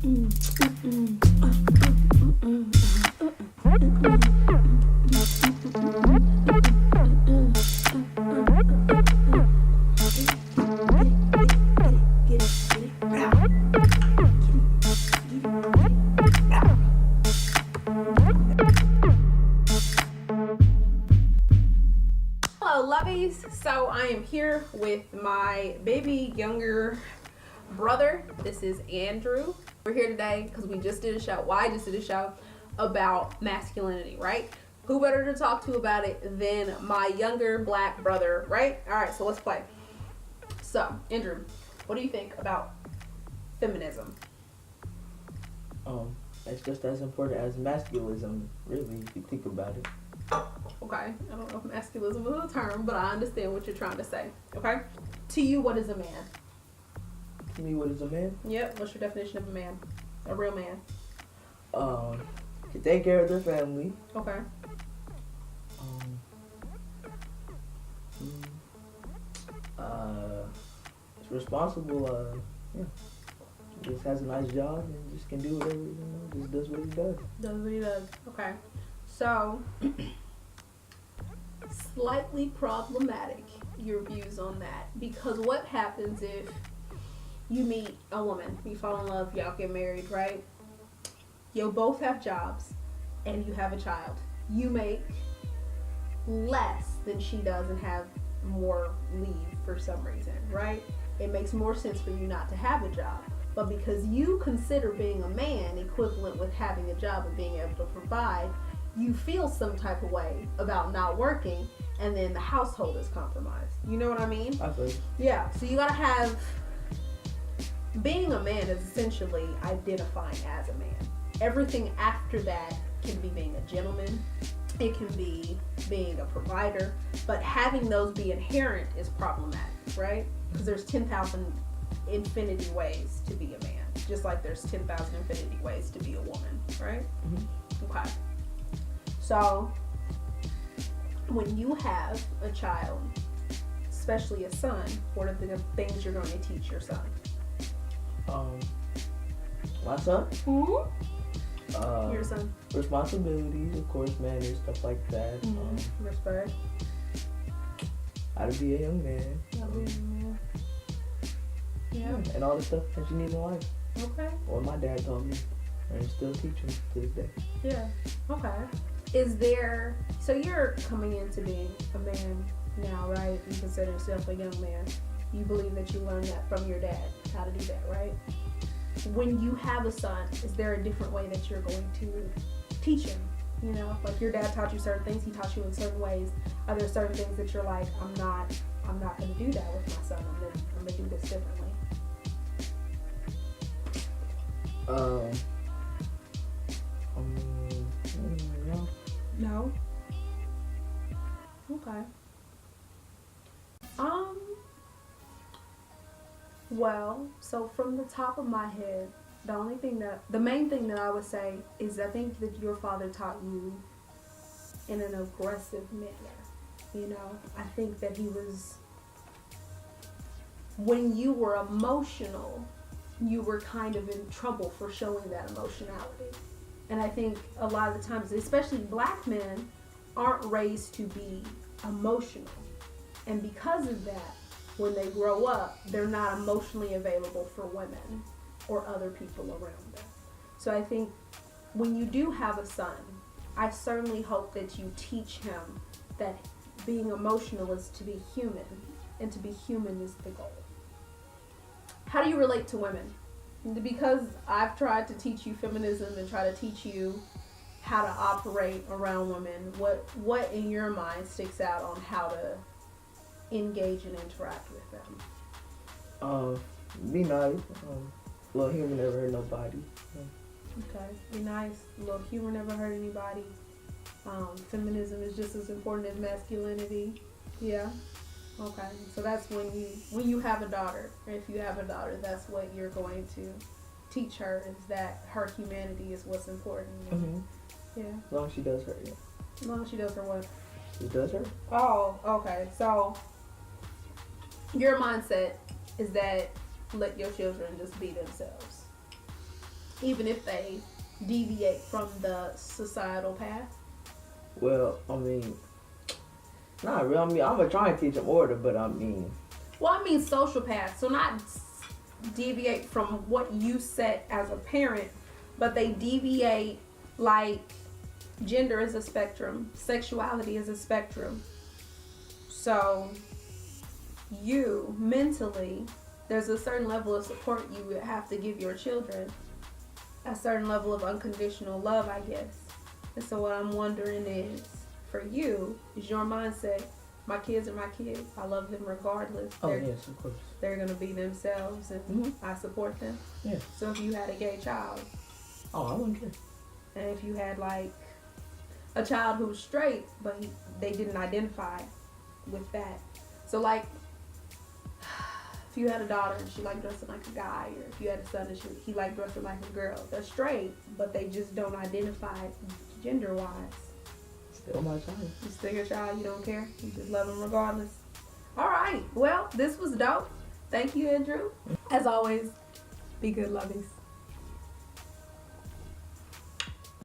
Hello, lovies. So I am here with my baby younger brother. This is Andrew. We're here today because we just did a show. Well, I just did a show about masculinity, right? Who better to talk to about it than my younger black brother, right? All right, so let's play. So, Andrew, what do you think about feminism? It's just as important as masculism, really, if you think about it. Okay, I don't know if masculism is a term, but I understand what you're trying to say. Okay? To you, what is a man? To me, what is a man? Yep, what's your definition of a man? A real man. To take care of their family. Okay. It's responsible, just has a nice job and just can do whatever, just does what he does. Does what he does. Okay. So, slightly problematic, your views on that. Because what happens if you meet a woman, you fall in love, y'all get married, right? You'll both have jobs and you have a child. You make less than she does and have more leave for some reason, right? It makes more sense for you not to have a job. But because you consider being a man equivalent with having a job and being able to provide, you feel some type of way about not working, and then the household is compromised. You know what I mean? I feel. Yeah, so you gotta have, being a man is essentially identifying as a man. Everything after that can be being a gentleman, it can be being a provider, but having those be inherent is problematic, right? Because there's 10,000 infinity ways to be a man, just like there's 10,000 infinity ways to be a woman, right? Mm-hmm. Okay. So, when you have a child, especially a son, what are the things you're going to teach your son? My son? Your son? Responsibilities, of course, manners, stuff like that. Respect. How to be a young man. Yeah. And all the stuff that you need in life. Okay. What my dad taught me, and still teaching to this day. Yeah. Okay. Is there, so you're coming into being a man now, right? You consider yourself a young man. You believe that you learned that from your dad, how to do that, right? When you have a son, is there a different way that you're going to teach him? You know, like your dad taught you certain things, he taught you in certain ways. Are there certain things that you're like, I'm not going to do that with my son. I'm going to do this differently. No. Okay. Well, so from the top of my head, the main thing that I would say is I think that your father taught you in an aggressive manner. You know, I think that he was, when you were emotional, you were kind of in trouble for showing that emotionality. And I think a lot of the times, especially black men, aren't raised to be emotional. And because of that, when they grow up, they're not emotionally available for women or other people around them. So I think when you do have a son, I certainly hope that you teach him that being emotional is to be human, and to be human is the goal. How do you relate to women? Because I've tried to teach you feminism and try to teach you how to operate around women, what in your mind sticks out on how to engage and interact with them? Be nice. Little humor never hurt nobody. Okay, be nice. Little humor never hurt anybody. Feminism is just as important as masculinity. Yeah. Okay, so that's when you have a daughter, or if you have a daughter, that's what you're going to teach her, is that her humanity is what's important. Mm-hmm. Yeah. As long as she does her, yeah. As long as she does her what? She does her. Oh, okay. So your mindset is that let your children just be themselves. even if they deviate from the societal path? Well, I mean, not really. I mean, I'm gonna try and teach them order, but I mean. Well, I mean social path. So not deviate from what you set as a parent, but they deviate, like gender is a spectrum, sexuality is a spectrum. So you mentally, there's a certain level of support you would have to give your children, a certain level of unconditional love, I guess. And so what I'm wondering is, for you, is your mindset, my kids are my kids, I love them regardless. Oh, yes, of course. They're going to be themselves, and I support them. Yeah. So if you had a gay child, Oh, I wouldn't care. and if you had like a child who was straight, but they didn't identify with that. So like, if you had a daughter and she liked dressing like a guy, or if you had a son and he liked dressing like a girl, they're straight, but they just don't identify gender-wise. Still my child. You still your child, you don't care, you just love them regardless. All right, well, this was dope. Thank you, Andrew. As always, be good, lovies.